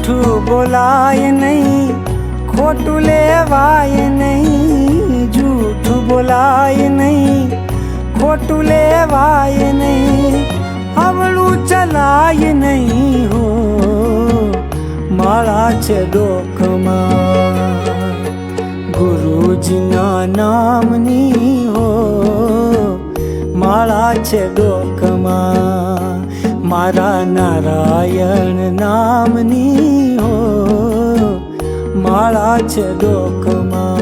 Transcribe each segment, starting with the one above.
જૂઠું બોલાય નહીં, ખોટું લેવાય નહીં, જૂઠું બોલાય નહીં, ખોટું લેવાય નહીં, હવળું ચલાય નહીં હો, માળા છે ડોકમાં ગુરુજીના નામની હો, માળા છે ડોકમાં મારા નારાયણ નામની હો, માળા છે ડોકમાં.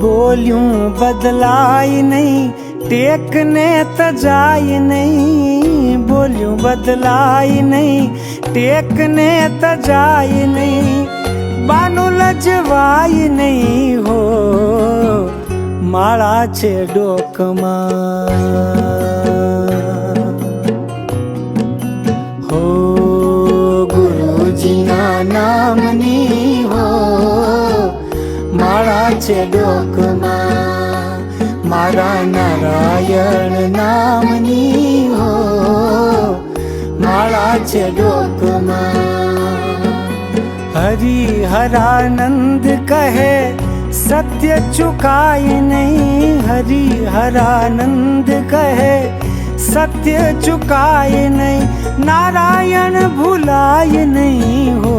બોલ્યું બદલાય નહીં, ટેકને તજાય નહીં, બોલ્યું બદલાય નહીં, ટેકને તજાય નહીં, બાનું લજવાય નહીં હો, માળા છે ડોકમાં હો, ગુરુજીના નામની હો, માળા છે ડોકમાં મારા નારાયણ નામની હો, માળા છે ડોકમાં. હરિહરાનંદ કહે સત્ય ચુકાય નહીં, હરિહરાનંદ કહે સત્ય ચુકાય નહીં, નારાયણ ભૂલાય નહીં હો,